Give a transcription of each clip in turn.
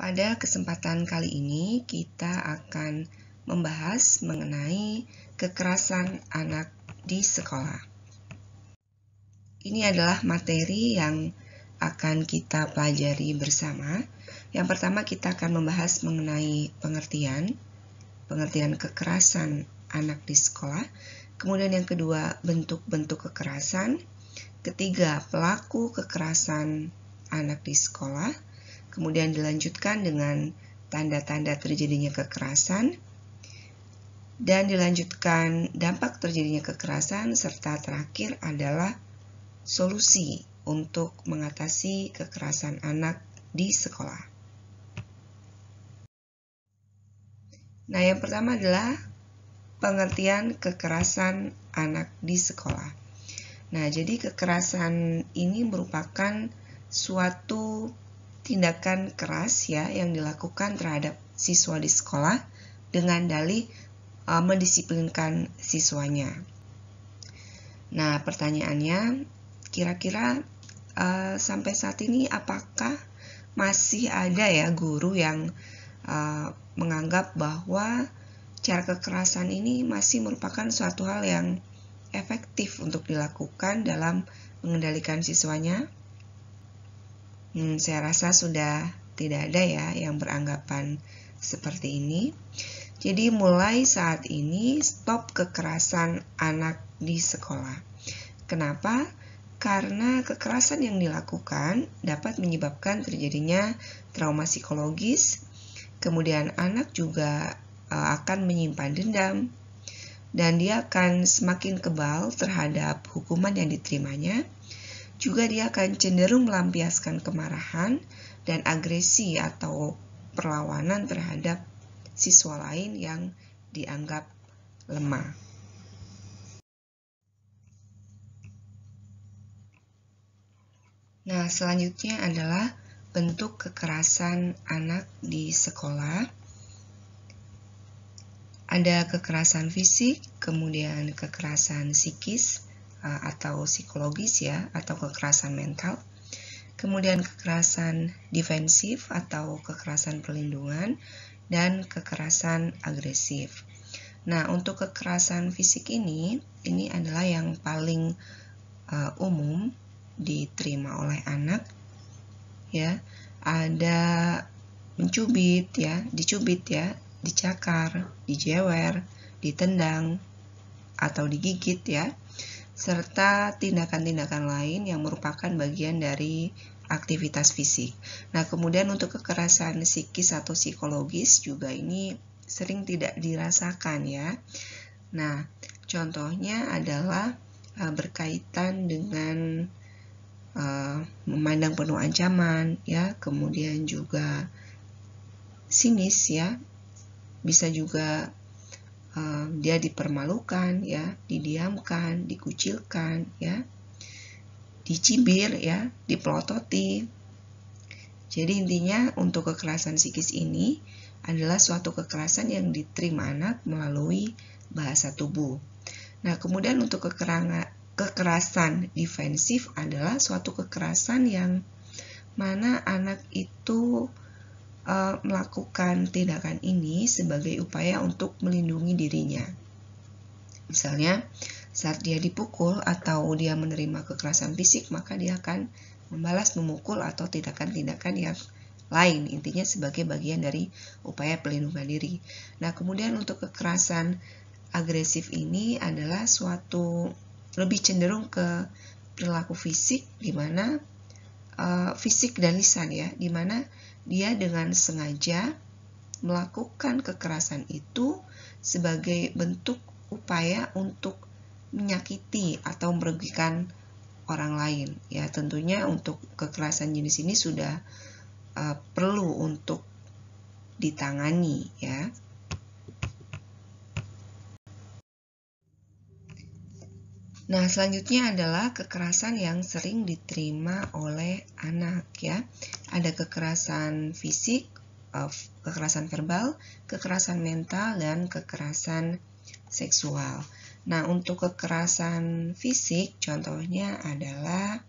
Pada kesempatan kali ini kita akan membahas mengenai kekerasan anak di sekolah. Ini adalah materi yang akan kita pelajari bersama. Yang pertama kita akan membahas mengenai pengertian kekerasan anak di sekolah. Kemudian yang kedua, bentuk-bentuk kekerasan. Ketiga, pelaku kekerasan anak di sekolah. Kemudian dilanjutkan dengan tanda-tanda terjadinya kekerasan. Dan dilanjutkan dampak terjadinya kekerasan, serta terakhir adalah solusi untuk mengatasi kekerasan anak di sekolah. Nah, yang pertama adalah pengertian kekerasan anak di sekolah. Nah, jadi kekerasan ini merupakan suatu tindakan keras ya yang dilakukan terhadap siswa di sekolah dengan dalih mendisiplinkan siswanya. Nah, pertanyaannya, kira-kira sampai saat ini apakah masih ada ya guru yang menganggap bahwa cara kekerasan ini masih merupakan suatu hal yang efektif untuk dilakukan dalam mengendalikan siswanya? Saya rasa sudah tidak ada ya yang beranggapan seperti ini. Jadi mulai saat ini stop kekerasan anak di sekolah. Kenapa? Karena kekerasan yang dilakukan dapat menyebabkan terjadinya trauma psikologis, kemudian anak juga akan menyimpan dendam, dan dia akan semakin kebal terhadap hukuman yang diterimanya. Juga dia akan cenderung melampiaskan kemarahan dan agresi atau perlawanan terhadap siswa lain yang dianggap lemah. Nah, selanjutnya adalah bentuk kekerasan anak di sekolah. Ada kekerasan fisik, kemudian kekerasan psikis atau psikologis ya, atau kekerasan mental. Kemudian kekerasan defensif atau kekerasan perlindungan, dan kekerasan agresif. Nah, untuk kekerasan fisik ini adalah yang paling umum diterima oleh anak ya. Ada mencubit ya, dicubit ya, dicakar, dijewer, ditendang atau digigit ya, serta tindakan-tindakan lain yang merupakan bagian dari aktivitas fisik. Nah, kemudian untuk kekerasan psikis atau psikologis juga ini sering tidak dirasakan ya. Nah, contohnya adalah berkaitan dengan memandang penuh ancaman ya, kemudian juga sinis ya, bisa juga dia dipermalukan ya, didiamkan, dikucilkan ya, dicibir ya, dipelototi. Jadi intinya untuk kekerasan psikis ini adalah suatu kekerasan yang diterima anak melalui bahasa tubuh. Nah, kemudian untuk kekerasan defensif adalah suatu kekerasan yang mana anak itu melakukan tindakan ini sebagai upaya untuk melindungi dirinya. Misalnya, saat dia dipukul atau dia menerima kekerasan fisik, maka dia akan membalas memukul atau tindakan-tindakan yang lain, intinya sebagai bagian dari upaya pelindungan diri. Nah, kemudian untuk kekerasan agresif ini adalah suatu lebih cenderung ke perilaku fisik, di mana fisik dan lisan ya, di mana dia dengan sengaja melakukan kekerasan itu sebagai bentuk upaya untuk menyakiti atau merugikan orang lain ya. Tentunya untuk kekerasan jenis ini sudah perlu untuk ditangani ya. Nah, selanjutnya adalah kekerasan yang sering diterima oleh anak ya. Ada kekerasan fisik, kekerasan verbal, kekerasan mental, dan kekerasan seksual. Nah, untuk kekerasan fisik contohnya adalah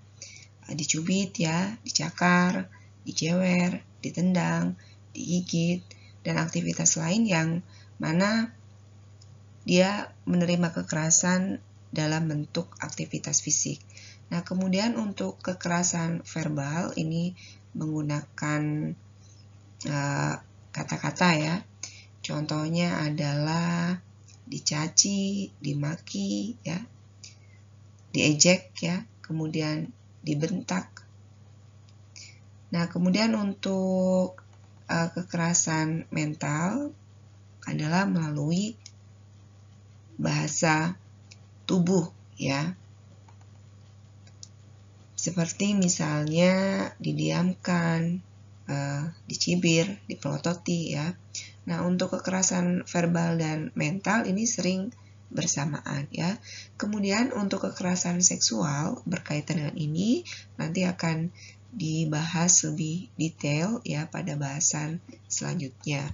dicubit ya, dicakar, dijewer, ditendang, digigit, dan aktivitas lain yang mana dia menerima kekerasan dalam bentuk aktivitas fisik. Nah, kemudian untuk kekerasan verbal ini menggunakan kata-kata ya. Contohnya adalah dicaci, dimaki ya, diejek ya, kemudian dibentak. Nah, kemudian untuk kekerasan mental adalah melalui bahasa tubuh ya. Seperti misalnya didiamkan, dicibir, dipelototi ya. Nah, untuk kekerasan verbal dan mental ini sering bersamaan ya. Kemudian untuk kekerasan seksual berkaitan dengan ini nanti akan dibahas lebih detail ya pada bahasan selanjutnya.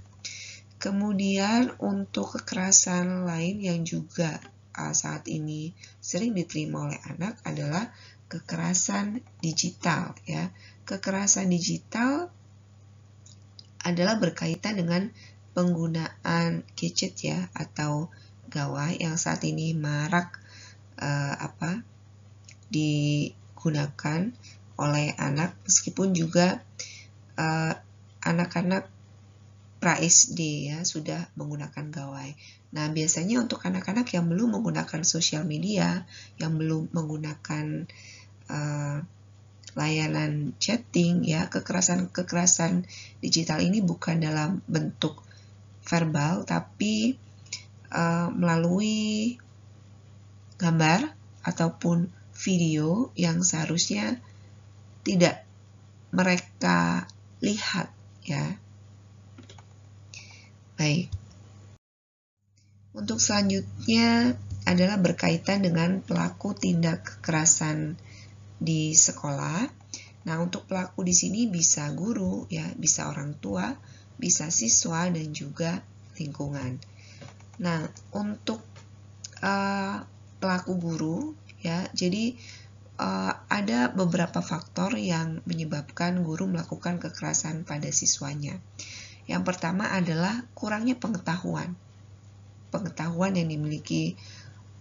Kemudian untuk kekerasan lain yang juga saat ini sering diterima oleh anak adalah kekerasan digital ya. Kekerasan digital adalah berkaitan dengan penggunaan gadget ya atau gawai yang saat ini marak digunakan oleh anak, meskipun juga anak-anak pra-SD ya sudah menggunakan gawai. Nah, biasanya untuk anak-anak yang belum menggunakan sosial media, yang belum menggunakan layanan chatting ya, kekerasan digital ini bukan dalam bentuk verbal tapi melalui gambar ataupun video yang seharusnya tidak mereka lihat ya. Baik. Untuk selanjutnya adalah berkaitan dengan pelaku tindak kekerasan di sekolah. Nah, untuk pelaku di sini bisa guru ya, bisa orang tua, bisa siswa dan juga lingkungan. Nah, untuk pelaku guru ya, jadi ada beberapa faktor yang menyebabkan guru melakukan kekerasan pada siswanya. Yang pertama adalah kurangnya pengetahuan yang dimiliki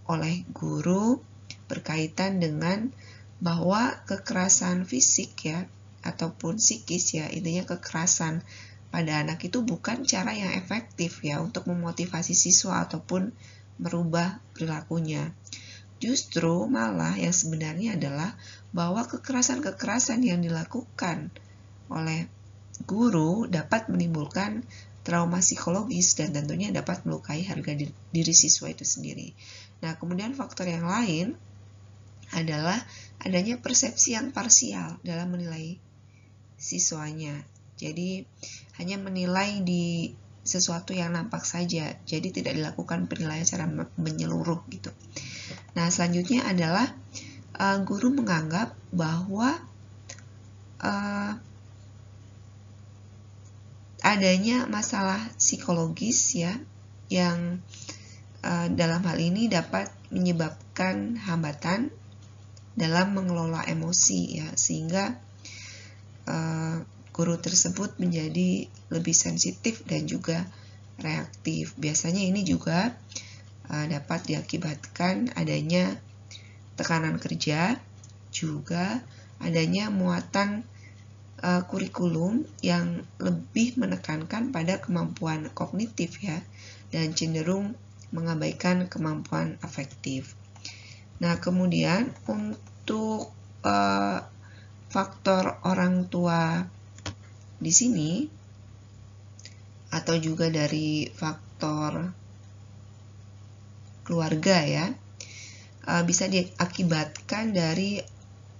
oleh guru berkaitan dengan bahwa kekerasan fisik ya ataupun psikis ya, intinya kekerasan pada anak itu bukan cara yang efektif ya untuk memotivasi siswa ataupun merubah perilakunya. Justru malah yang sebenarnya adalah bahwa kekerasan-kekerasan yang dilakukan oleh guru dapat menimbulkan trauma psikologis dan tentunya dapat melukai harga diri siswa itu sendiri. Nah, kemudian faktor yang lain adalah adanya persepsi yang parsial dalam menilai siswanya. Jadi hanya menilai di sesuatu yang nampak saja, jadi tidak dilakukan penilaian secara menyeluruh gitu. Nah, selanjutnya adalah guru menganggap bahwa adanya masalah psikologis ya yang dalam hal ini dapat menyebabkan hambatan dalam mengelola emosi ya, sehingga guru tersebut menjadi lebih sensitif dan juga reaktif. Biasanya ini juga dapat diakibatkan adanya tekanan kerja, juga adanya muatan kurikulum yang lebih menekankan pada kemampuan kognitif ya, dan cenderung mengabaikan kemampuan afektif. Nah, kemudian untuk faktor orang tua di sini atau juga dari faktor keluarga ya, bisa diakibatkan dari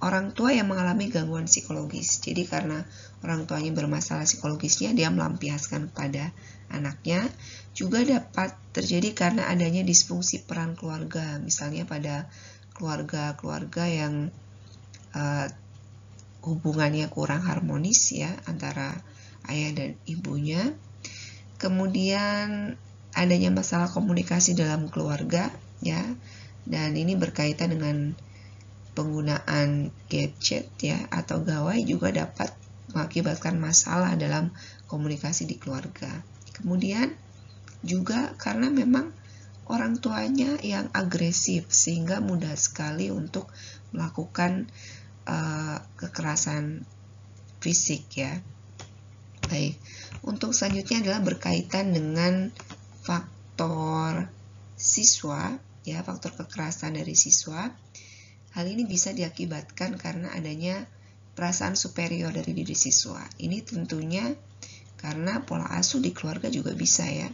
orang tua yang mengalami gangguan psikologis. Jadi karena orang tuanya bermasalah psikologisnya, dia melampiaskan pada anaknya. Juga dapat terjadi karena adanya disfungsi peran keluarga, misalnya pada keluarga-keluarga yang hubungannya kurang harmonis ya antara ayah dan ibunya. Kemudian adanya masalah komunikasi dalam keluarga ya, dan ini berkaitan dengan penggunaan gadget ya atau gawai juga dapat mengakibatkan masalah dalam komunikasi di keluarga. Kemudian juga karena memang orang tuanya yang agresif sehingga mudah sekali untuk melakukan kekerasan fisik ya. Baik, untuk selanjutnya adalah berkaitan dengan faktor siswa ya, faktor kekerasan dari siswa. Hal ini bisa diakibatkan karena adanya perasaan superior dari diri siswa. Ini tentunya karena pola asuh di keluarga juga bisa ya.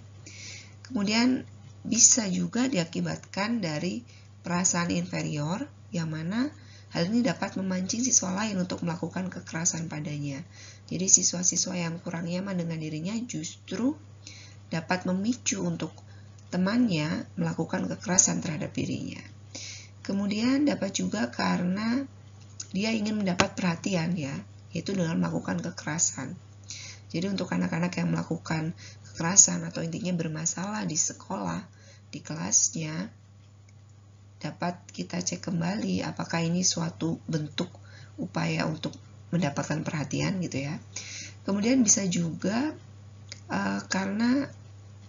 Kemudian bisa juga diakibatkan dari perasaan inferior, yang mana hal ini dapat memancing siswa lain untuk melakukan kekerasan padanya. Jadi siswa-siswa yang kurang nyaman dengan dirinya justru dapat memicu untuk temannya melakukan kekerasan terhadap dirinya. Kemudian dapat juga karena dia ingin mendapat perhatian ya, yaitu dengan melakukan kekerasan. Jadi untuk anak-anak yang melakukan kekerasan atau intinya bermasalah di sekolah, di kelasnya, dapat kita cek kembali apakah ini suatu bentuk upaya untuk mendapatkan perhatian gitu ya. Kemudian bisa juga karena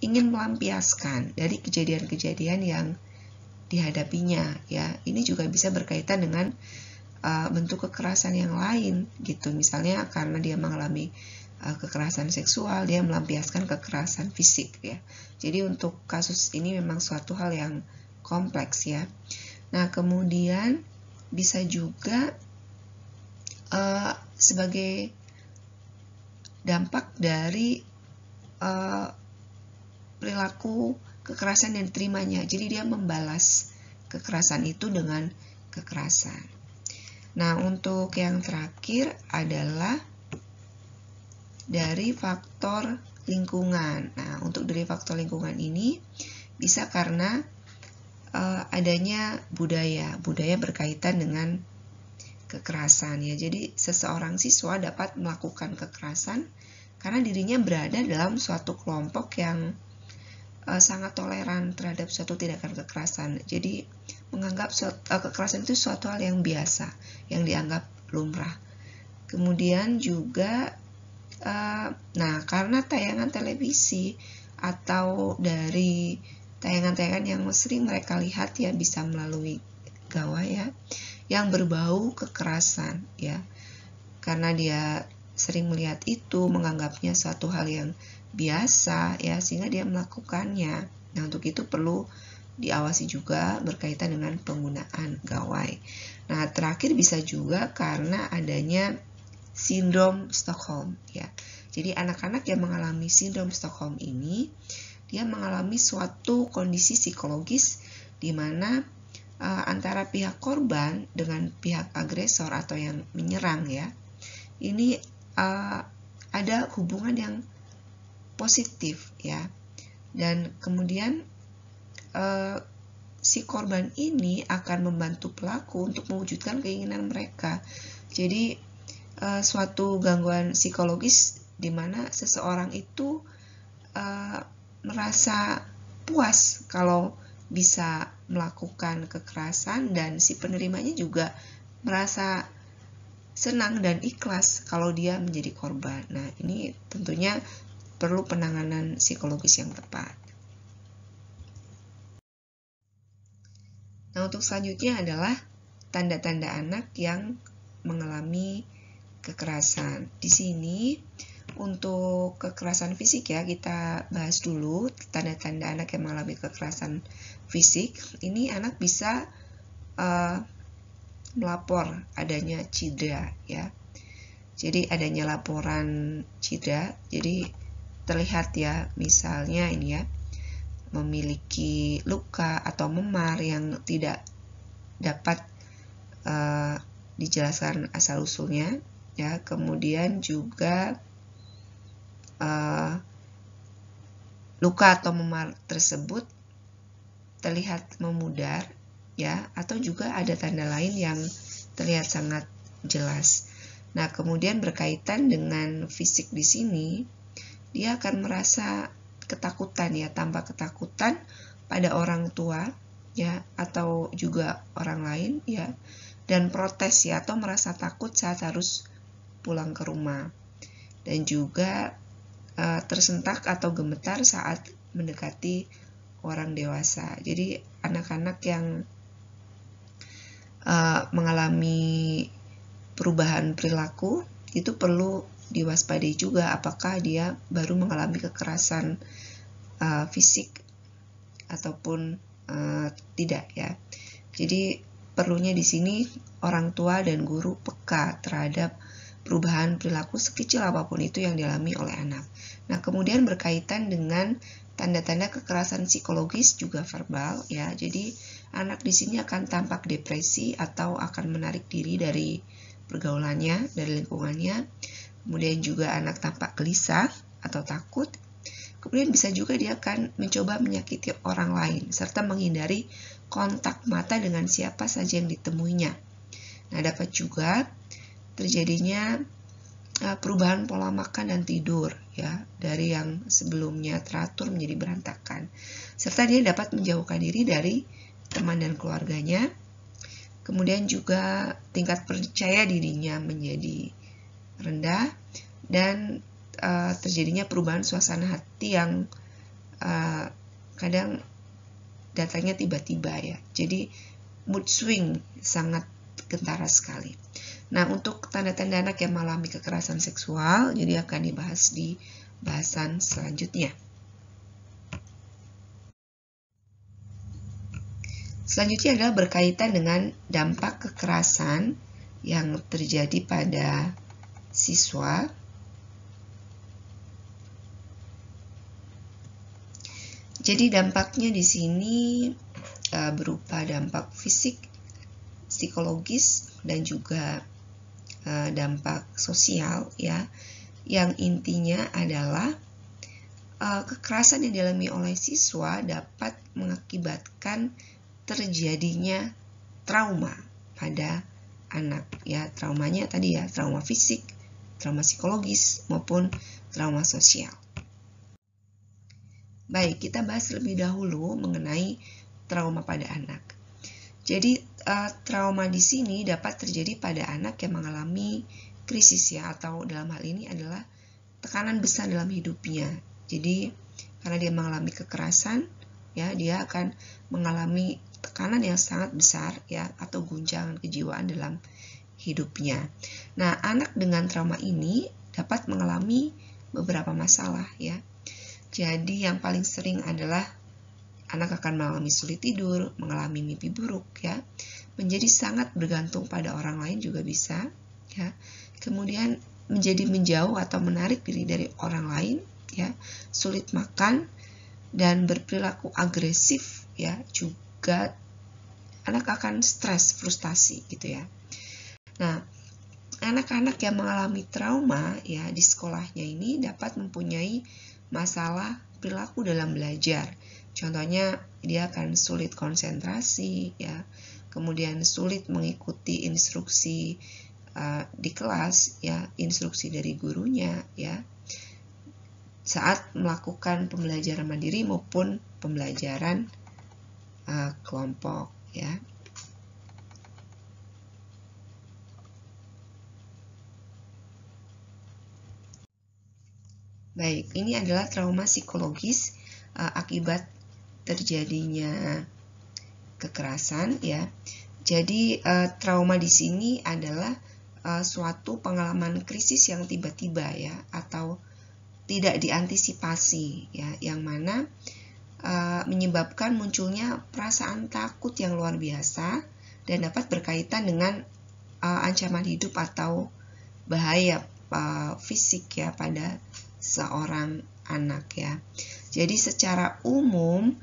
ingin melampiaskan dari kejadian-kejadian yang dihadapinya ya. Ini juga bisa berkaitan dengan bentuk kekerasan yang lain gitu. Misalnya karena dia mengalami kekerasan seksual, dia melampiaskan kekerasan fisik ya. Jadi untuk kasus ini memang suatu hal yang kompleks ya. Nah, kemudian bisa juga sebagai dampak dari perilaku kekerasan yang diterimanya. Jadi dia membalas kekerasan itu dengan kekerasan. Nah, untuk yang terakhir adalah dari faktor lingkungan. Nah, untuk dari faktor lingkungan ini bisa karena adanya budaya berkaitan dengan kekerasan ya. Jadi seseorang siswa dapat melakukan kekerasan karena dirinya berada dalam suatu kelompok yang sangat toleran terhadap suatu tindakan kekerasan. Jadi menganggap kekerasan itu suatu hal yang biasa, yang dianggap lumrah. Kemudian juga karena tayangan televisi atau dari tayangan-tayangan yang sering mereka lihat ya, bisa melalui gawai ya, yang berbau kekerasan ya, karena dia sering melihat itu, menganggapnya suatu hal yang biasa ya, sehingga dia melakukannya. Nah, untuk itu perlu diawasi juga berkaitan dengan penggunaan gawai. Nah, terakhir bisa juga karena adanya sindrom Stockholm ya. Jadi anak-anak yang mengalami sindrom Stockholm ini, dia mengalami suatu kondisi psikologis di mana antara pihak korban dengan pihak agresor atau yang menyerang ya, ini ada hubungan yang positif ya, dan kemudian si korban ini akan membantu pelaku untuk mewujudkan keinginan mereka. Jadi suatu gangguan psikologis di mana seseorang itu merasa puas kalau bisa melakukan kekerasan, dan si penerimanya juga merasa senang dan ikhlas kalau dia menjadi korban. Nah, ini tentunya perlu penanganan psikologis yang tepat. Nah, untuk selanjutnya adalah tanda-tanda anak yang mengalami kekerasan. Di sini untuk kekerasan fisik ya, kita bahas dulu tanda-tanda anak yang mengalami kekerasan fisik. Ini anak bisa melapor adanya cedera ya. Jadi adanya laporan cedera, jadi terlihat ya, misalnya ini ya, memiliki luka atau memar yang tidak dapat dijelaskan asal-usulnya ya. Kemudian juga luka atau memar tersebut terlihat memudar ya, atau juga ada tanda lain yang terlihat sangat jelas. Nah, kemudian berkaitan dengan fisik di sini, dia akan merasa ketakutan ya, tampak ketakutan pada orang tua ya, atau juga orang lain ya, dan protes ya, atau merasa takut saat harus pulang ke rumah, dan juga tersentak atau gemetar saat mendekati orang dewasa. Jadi anak-anak yang mengalami perubahan perilaku itu perlu diwaspadai juga apakah dia baru mengalami kekerasan fisik ataupun tidak ya. Jadi perlunya di sini orang tua dan guru peka terhadap perubahan perilaku sekecil apapun itu yang dialami oleh anak. Nah, kemudian berkaitan dengan tanda-tanda kekerasan psikologis juga verbal ya. Jadi anak di sini akan tampak depresi atau akan menarik diri dari pergaulannya, dari lingkungannya. Kemudian juga anak tampak gelisah atau takut. Kemudian bisa juga dia akan mencoba menyakiti orang lain serta menghindari kontak mata dengan siapa saja yang ditemuinya. Nah, dapat juga terjadinya perubahan pola makan dan tidur ya, dari yang sebelumnya teratur menjadi berantakan. Serta dia dapat menjauhkan diri dari teman dan keluarganya. Kemudian juga tingkat percaya dirinya menjadi rendah dan terjadinya perubahan suasana hati yang kadang datangnya tiba-tiba ya. Jadi mood swing sangat kentara sekali. Nah, untuk tanda-tanda anak yang mengalami kekerasan seksual, jadi akan dibahas di bahasan selanjutnya. Selanjutnya adalah berkaitan dengan dampak kekerasan yang terjadi pada siswa. Jadi dampaknya di sini berupa dampak fisik, psikologis, dan juga dampak sosial ya, yang intinya adalah kekerasan yang dialami oleh siswa dapat mengakibatkan terjadinya trauma pada anak ya. Traumanya tadi ya, trauma fisik, trauma psikologis maupun trauma sosial. Baik, kita bahas lebih dahulu mengenai trauma pada anak. Jadi trauma di sini dapat terjadi pada anak yang mengalami krisis ya, atau dalam hal ini adalah tekanan besar dalam hidupnya. Jadi karena dia mengalami kekerasan ya, dia akan mengalami tekanan yang sangat besar ya, atau guncangan kejiwaan dalam hidupnya. Nah, anak dengan trauma ini dapat mengalami beberapa masalah ya. Jadi yang paling sering adalah anak akan mengalami sulit tidur, mengalami mimpi buruk ya, menjadi sangat bergantung pada orang lain juga bisa ya. Kemudian menjadi menjauh atau menarik diri dari orang lain ya, sulit makan dan berperilaku agresif ya, juga anak akan stres, frustasi gitu ya. Nah, anak-anak yang mengalami trauma ya di sekolahnya ini dapat mempunyai masalah perilaku dalam belajar. Contohnya dia akan sulit konsentrasi ya, kemudian sulit mengikuti instruksi di kelas ya, instruksi dari gurunya ya, saat melakukan pembelajaran mandiri maupun pembelajaran kelompok ya. Baik, ini adalah trauma psikologis akibat terjadinya kekerasan ya. Jadi trauma di sini adalah suatu pengalaman krisis yang tiba-tiba ya, atau tidak diantisipasi ya, yang mana menyebabkan munculnya perasaan takut yang luar biasa dan dapat berkaitan dengan ancaman hidup atau bahaya fisik ya pada seorang anak ya. Jadi secara umum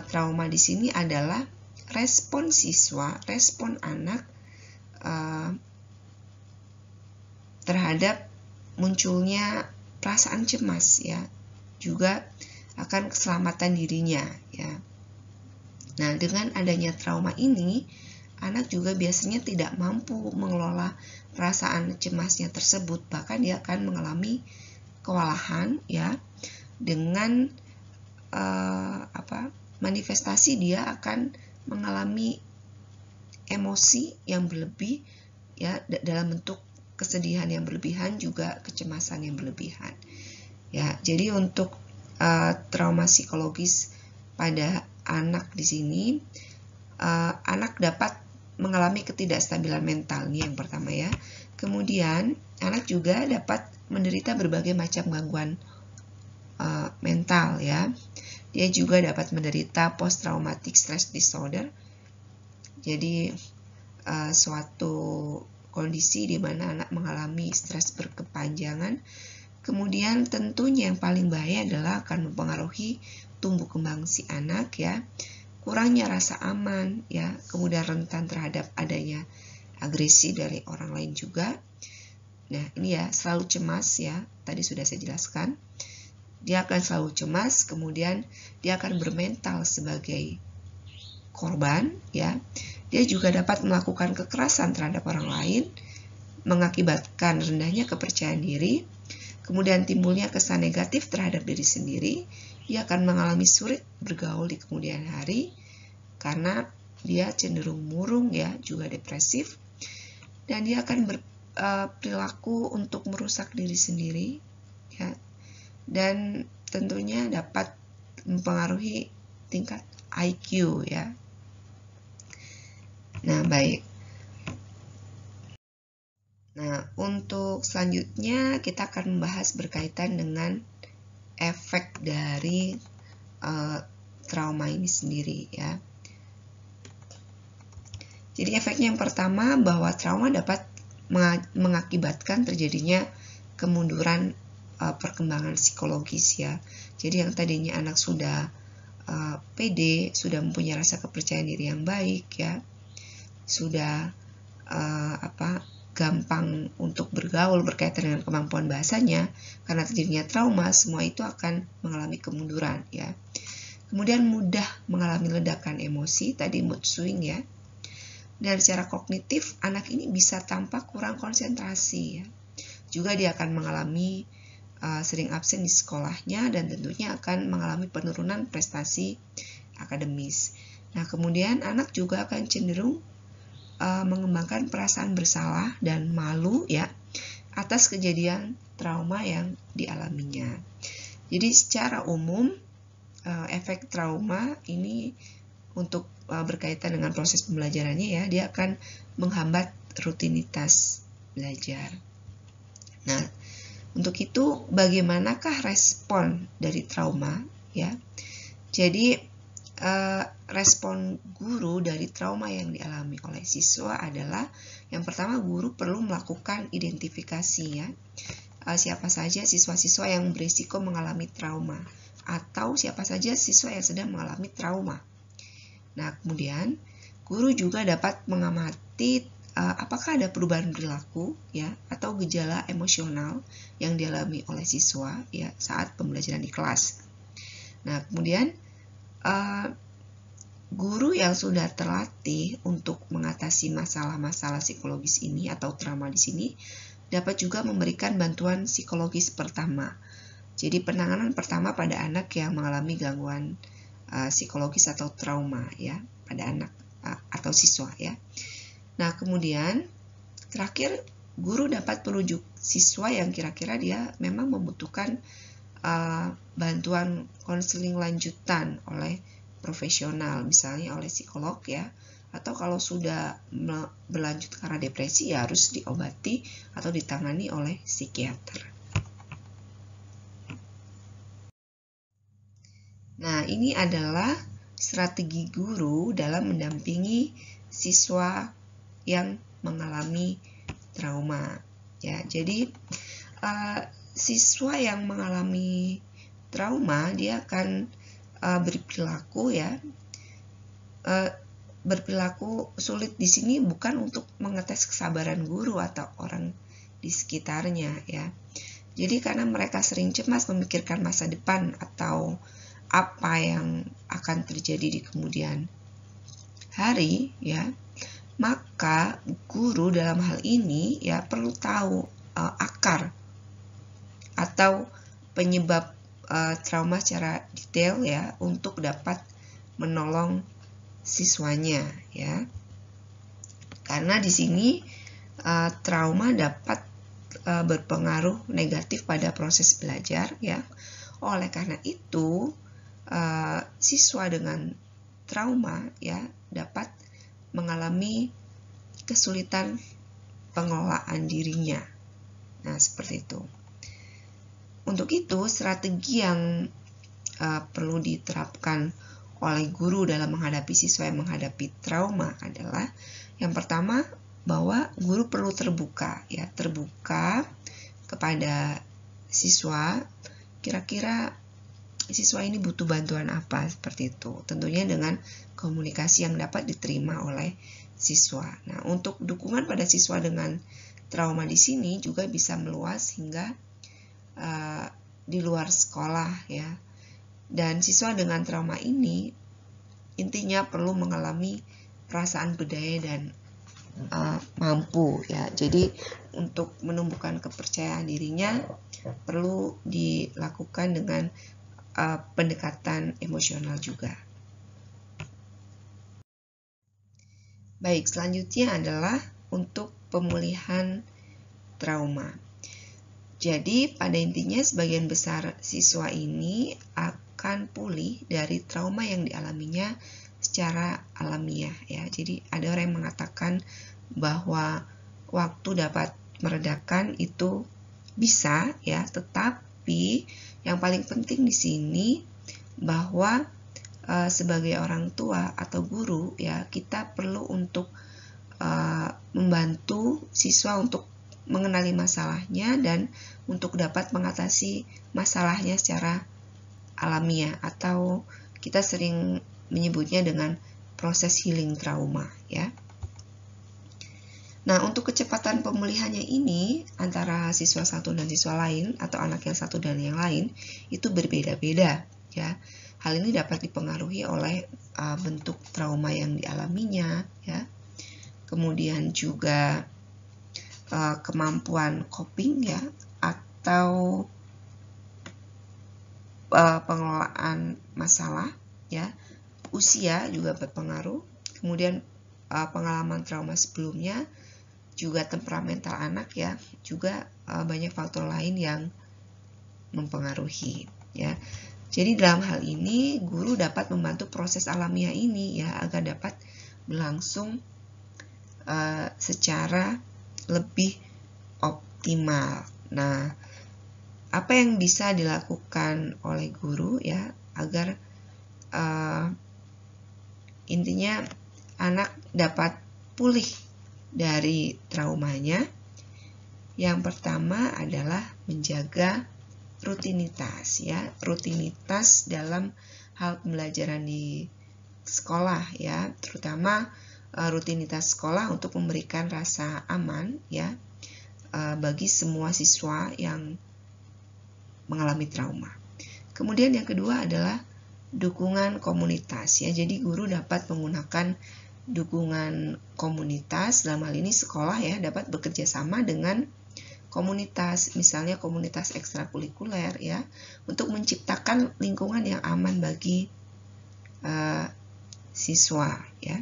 trauma di sini adalah respon siswa, respon anak terhadap munculnya perasaan cemas ya, juga akan keselamatan dirinya ya. Nah, dengan adanya trauma ini, anak juga biasanya tidak mampu mengelola perasaan cemasnya tersebut, bahkan dia akan mengalami kewalahan ya, dengan manifestasi dia akan mengalami emosi yang berlebih ya, dalam bentuk kesedihan yang berlebihan, juga kecemasan yang berlebihan. Ya, jadi untuk trauma psikologis pada anak di sini, anak dapat mengalami ketidakstabilan mental, ini yang pertama ya. Kemudian anak juga dapat menderita berbagai macam gangguan mental ya. Dia juga dapat menderita post traumatic stress disorder. Jadi suatu kondisi di mana anak mengalami stres berkepanjangan. Kemudian tentunya yang paling bahaya adalah akan mempengaruhi tumbuh kembang si anak ya. Kurangnya rasa aman ya, kemudian rentan terhadap adanya agresi dari orang lain juga. Nah, ini ya, selalu cemas ya, tadi sudah saya jelaskan. Dia akan selalu cemas, kemudian dia akan bermental sebagai korban ya. Dia juga dapat melakukan kekerasan terhadap orang lain, mengakibatkan rendahnya kepercayaan diri, kemudian timbulnya kesan negatif terhadap diri sendiri. Dia akan mengalami sulit bergaul di kemudian hari karena dia cenderung murung ya, juga depresif, dan dia akan berperilaku untuk merusak diri sendiri ya, dan tentunya dapat mempengaruhi tingkat IQ ya. Nah, baik. Nah, untuk selanjutnya kita akan membahas berkaitan dengan efek dari trauma ini sendiri ya. Jadi efeknya yang pertama bahwa trauma dapat mengakibatkan terjadinya kemunduran perkembangan psikologis ya. Jadi yang tadinya anak sudah pede, sudah mempunyai rasa kepercayaan diri yang baik ya, sudah gampang untuk bergaul berkaitan dengan kemampuan bahasanya, karena terjadinya trauma, semua itu akan mengalami kemunduran ya. Kemudian mudah mengalami ledakan emosi, tadi mood swing ya. Dan secara kognitif, anak ini bisa tampak kurang konsentrasi ya. Juga dia akan mengalami sering absen di sekolahnya, dan tentunya akan mengalami penurunan prestasi akademis. Nah, kemudian anak juga akan cenderung mengembangkan perasaan bersalah dan malu ya atas kejadian trauma yang dialaminya. Jadi secara umum efek trauma ini untuk berkaitan dengan proses pembelajarannya ya, dia akan menghambat rutinitas belajar. Nah, untuk itu bagaimanakah respon dari trauma ya? Jadi respon guru dari trauma yang dialami oleh siswa adalah yang pertama, guru perlu melakukan identifikasi ya, siapa saja siswa-siswa yang berisiko mengalami trauma atau siapa saja siswa yang sedang mengalami trauma. Nah, kemudian guru juga dapat mengamati apakah ada perubahan perilaku ya atau gejala emosional yang dialami oleh siswa ya saat pembelajaran di kelas. Nah, kemudian guru yang sudah terlatih untuk mengatasi masalah-masalah psikologis ini atau trauma di sini dapat juga memberikan bantuan psikologis pertama. Jadi penanganan pertama pada anak yang mengalami gangguan psikologis atau trauma ya pada anak atau siswa ya. Nah, kemudian terakhir guru dapat merujuk siswa yang kira-kira dia memang membutuhkan bantuan konseling lanjutan oleh profesional, misalnya oleh psikolog ya, atau kalau sudah berlanjut karena depresi ya harus diobati atau ditangani oleh psikiater. Nah, ini adalah strategi guru dalam mendampingi siswa yang mengalami trauma ya. Jadi siswa yang mengalami trauma dia akan berperilaku ya, berperilaku sulit di sini bukan untuk mengetes kesabaran guru atau orang di sekitarnya ya. Jadi karena mereka sering cemas memikirkan masa depan atau apa yang akan terjadi di kemudian hari ya, maka guru dalam hal ini ya perlu tahu akar atau penyebab trauma secara detail ya untuk dapat menolong siswanya ya. Karena di sini trauma dapat berpengaruh negatif pada proses belajar ya. Oleh karena itu, siswa dengan trauma ya dapat mengalami kesulitan pengelolaan dirinya. Nah, seperti itu. Untuk itu, strategi yang perlu diterapkan oleh guru dalam menghadapi siswa yang menghadapi trauma adalah yang pertama, bahwa guru perlu terbuka kepada siswa, kira-kira siswa ini butuh bantuan apa, seperti itu. Tentunya dengan komunikasi yang dapat diterima oleh siswa. Nah, untuk dukungan pada siswa dengan trauma di sini juga bisa meluas hingga di luar sekolah ya. Dan siswa dengan trauma ini intinya perlu mengalami perasaan berdaya dan mampu ya. Jadi untuk menumbuhkan kepercayaan dirinya perlu dilakukan dengan pendekatan emosional juga. Baik, selanjutnya adalah untuk pemulihan trauma. Jadi pada intinya sebagian besar siswa ini akan pulih dari trauma yang dialaminya secara alamiah ya. Jadi ada orang yang mengatakan bahwa waktu dapat meredakan itu bisa ya, tetapi yang paling penting di sini bahwa sebagai orang tua atau guru ya, kita perlu untuk membantu siswa untuk mengenali masalahnya dan untuk dapat mengatasi masalahnya secara alamiah, atau kita sering menyebutnya dengan proses healing trauma ya. Nah, untuk kecepatan pemulihannya ini antara siswa satu dan siswa lain atau anak yang satu dan yang lain itu berbeda-beda ya. Hal ini dapat dipengaruhi oleh bentuk trauma yang dialaminya ya. Kemudian juga kemampuan coping ya, atau pengelolaan masalah ya. Usia juga berpengaruh. Kemudian pengalaman trauma sebelumnya, juga temperamental anak ya, juga banyak faktor lain yang mempengaruhi ya. Jadi dalam hal ini guru dapat membantu proses alamiah ini ya agar dapat berlangsung secara lebih optimal. Nah, apa yang bisa dilakukan oleh guru ya agar intinya anak dapat pulih dari traumanya? Yang pertama adalah menjaga rutinitas ya, rutinitas dalam hal pembelajaran di sekolah ya, terutama rutinitas sekolah untuk memberikan rasa aman ya bagi semua siswa yang mengalami trauma. Kemudian yang kedua adalah dukungan komunitas ya. Jadi guru dapat menggunakan dukungan komunitas, dalam hal ini sekolah ya, dapat bekerja sama dengan komunitas, misalnya komunitas ekstrakurikuler ya, untuk menciptakan lingkungan yang aman bagi siswa ya.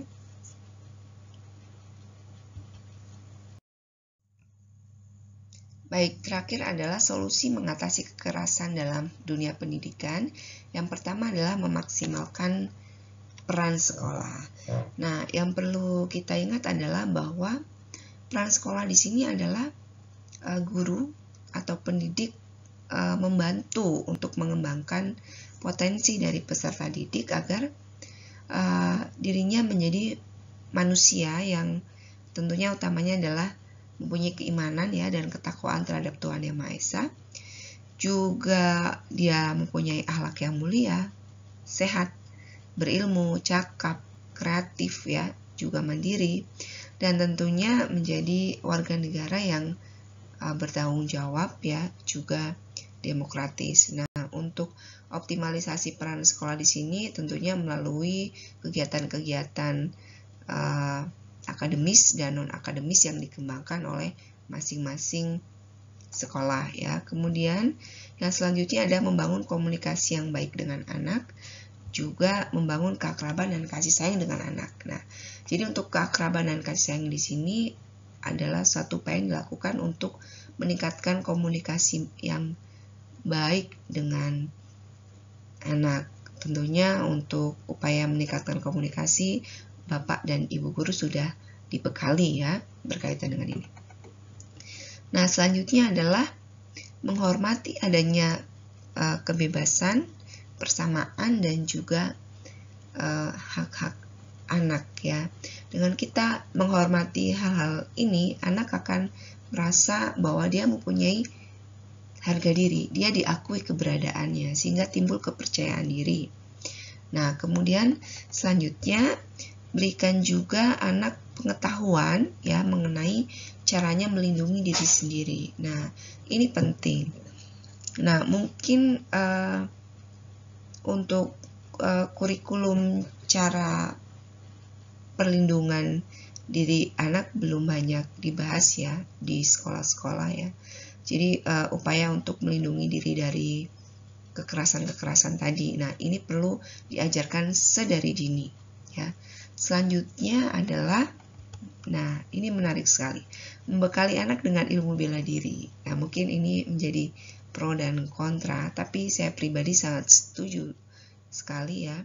Baik, terakhir adalah solusi mengatasi kekerasan dalam dunia pendidikan. Yang pertama adalah memaksimalkan peran sekolah. Nah, yang perlu kita ingat adalah bahwa peran sekolah di sini adalah guru atau pendidik membantu untuk mengembangkan potensi dari peserta didik agar dirinya menjadi manusia yang tentunya utamanya adalah mempunyai keimanan ya dan ketakwaan terhadap Tuhan Yang Maha Esa. Juga dia mempunyai akhlak yang mulia, sehat, berilmu, cakap, kreatif ya, juga mandiri, dan tentunya menjadi warga negara yang bertanggung jawab ya, juga demokratis. Nah, untuk optimalisasi peran sekolah di sini tentunya melalui kegiatan-kegiatan akademis dan non-akademis yang dikembangkan oleh masing-masing sekolah ya. Kemudian yang selanjutnya ada membangun komunikasi yang baik dengan anak, juga membangun keakraban dan kasih sayang dengan anak. Nah, jadi untuk keakraban dan kasih sayang di sini adalah suatu upaya yang dilakukan untuk meningkatkan komunikasi yang baik dengan anak. Tentunya untuk upaya meningkatkan komunikasi, Bapak dan Ibu guru sudah dibekali ya berkaitan dengan ini. Nah, selanjutnya adalah menghormati adanya kebebasan, persamaan, dan juga hak-hak anak ya. Dengan kita menghormati hal-hal ini, anak akan merasa bahwa dia mempunyai harga diri, dia diakui keberadaannya, sehingga timbul kepercayaan diri. Nah, kemudian selanjutnya berikan juga anak pengetahuan ya mengenai caranya melindungi diri sendiri. Nah, ini penting. Nah, mungkin untuk kurikulum cara perlindungan diri anak belum banyak dibahas ya di sekolah-sekolah ya. Jadi upaya untuk melindungi diri dari kekerasan-kekerasan tadi. Nah, ini perlu diajarkan sedari dini ya. Selanjutnya adalah, nah ini menarik sekali, membekali anak dengan ilmu bela diri. Nah, mungkin ini menjadi pro dan kontra, tapi saya pribadi sangat setuju sekali ya.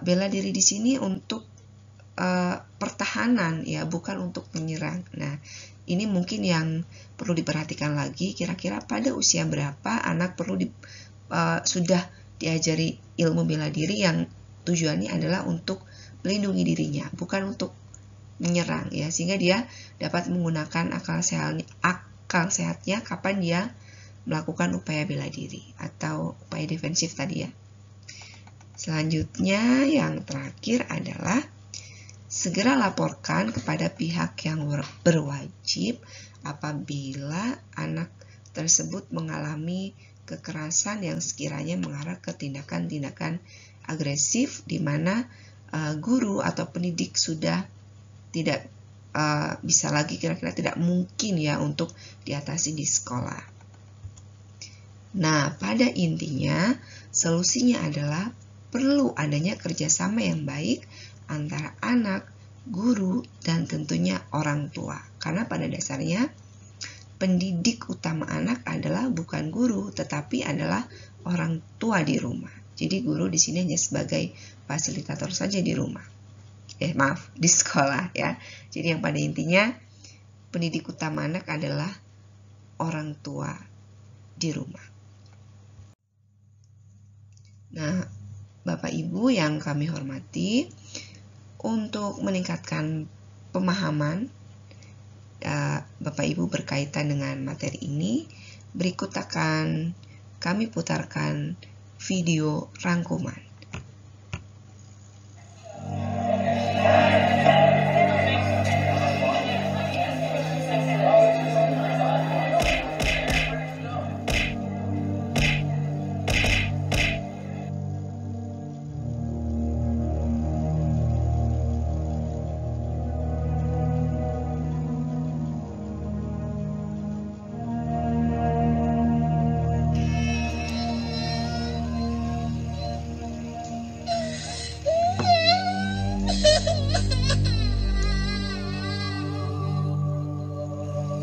Bela diri di sini untuk pertahanan ya, bukan untuk menyerang. Nah, ini mungkin yang perlu diperhatikan lagi, kira-kira pada usia berapa anak perlu sudah diajari ilmu bela diri yang tujuannya adalah untuk melindungi dirinya, bukan untuk menyerang ya, sehingga dia dapat menggunakan akal sehatnya kapan dia melakukan upaya bela diri atau upaya defensif tadi ya. Selanjutnya yang terakhir adalah segera laporkan kepada pihak yang berwajib apabila anak tersebut mengalami kekerasan yang sekiranya mengarah ke tindakan-tindakan agresif di mana guru atau pendidik sudah tidak bisa lagi, kira-kira tidak mungkin ya untuk diatasi di sekolah. Nah, pada intinya solusinya adalah perlu adanya kerjasama yang baik antara anak, guru, dan tentunya orang tua. Karena pada dasarnya pendidik utama anak adalah bukan guru, tetapi adalah orang tua di rumah. Jadi guru di sini hanya sebagai fasilitator saja di rumah. Di sekolah ya. Jadi yang pada intinya pendidik utama anak adalah orang tua di rumah. Nah, Bapak Ibu yang kami hormati, untuk meningkatkan pemahaman Bapak Ibu berkaitan dengan materi ini, berikut akan kami putarkan video rangkuman.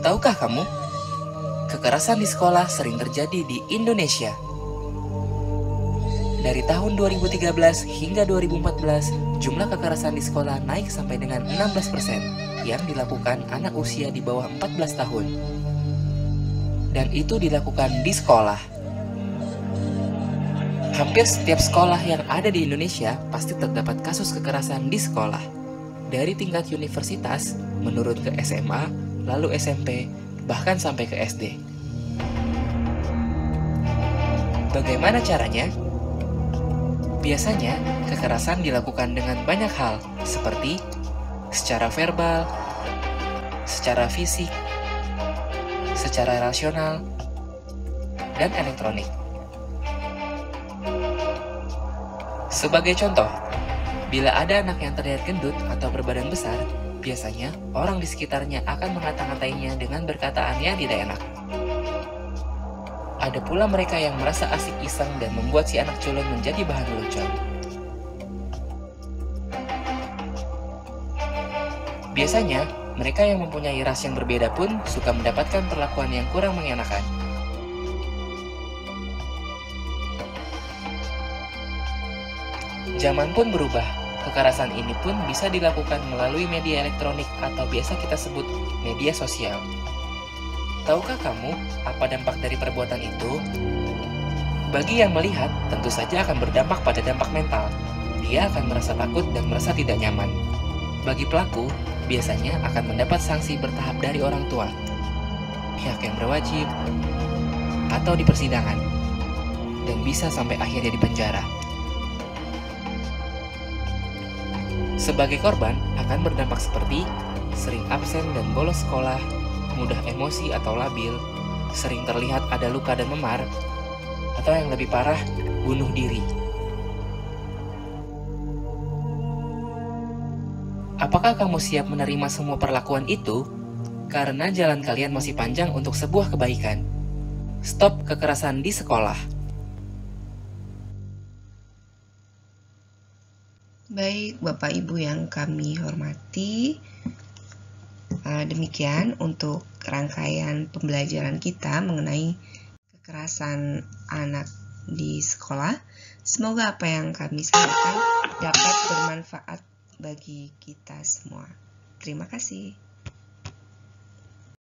Tahukah kamu, kekerasan di sekolah sering terjadi di Indonesia. Dari tahun 2013 hingga 2014, jumlah kekerasan di sekolah naik sampai dengan 16% yang dilakukan anak usia di bawah 14 tahun. Dan itu dilakukan di sekolah. Hampir setiap sekolah yang ada di Indonesia pasti terdapat kasus kekerasan di sekolah. Dari tingkat universitas, menurun ke SMA, lalu SMP, bahkan sampai ke SD. Bagaimana caranya? Biasanya, kekerasan dilakukan dengan banyak hal, seperti secara verbal, secara fisik, secara rasional, dan elektronik. Sebagai contoh, bila ada anak yang terlihat gendut atau berbadan besar, biasanya orang di sekitarnya akan mengata-ngatainya dengan perkataan yang tidak enak. Ada pula mereka yang merasa asik iseng dan membuat si anak culun menjadi bahan lelucon. Biasanya, mereka yang mempunyai ras yang berbeda pun suka mendapatkan perlakuan yang kurang mengenakan. Zaman pun berubah. Kekerasan ini pun bisa dilakukan melalui media elektronik atau biasa kita sebut media sosial. Tahukah kamu apa dampak dari perbuatan itu? Bagi yang melihat, tentu saja akan berdampak pada dampak mental. Dia akan merasa takut dan merasa tidak nyaman. Bagi pelaku, biasanya akan mendapat sanksi bertahap dari orang tua, pihak yang berwajib, atau di persidangan, dan bisa sampai akhirnya di penjara. Sebagai korban, akan berdampak seperti sering absen dan bolos sekolah, mudah emosi atau labil, sering terlihat ada luka dan memar, atau yang lebih parah, bunuh diri. Apakah kamu siap menerima semua perlakuan itu? Karena jalan kalian masih panjang untuk sebuah kebaikan. Stop kekerasan di sekolah. Baik, Bapak Ibu yang kami hormati, demikian untuk rangkaian pembelajaran kita mengenai kekerasan anak di sekolah. Semoga apa yang kami sampaikan dapat bermanfaat bagi kita semua. Terima kasih.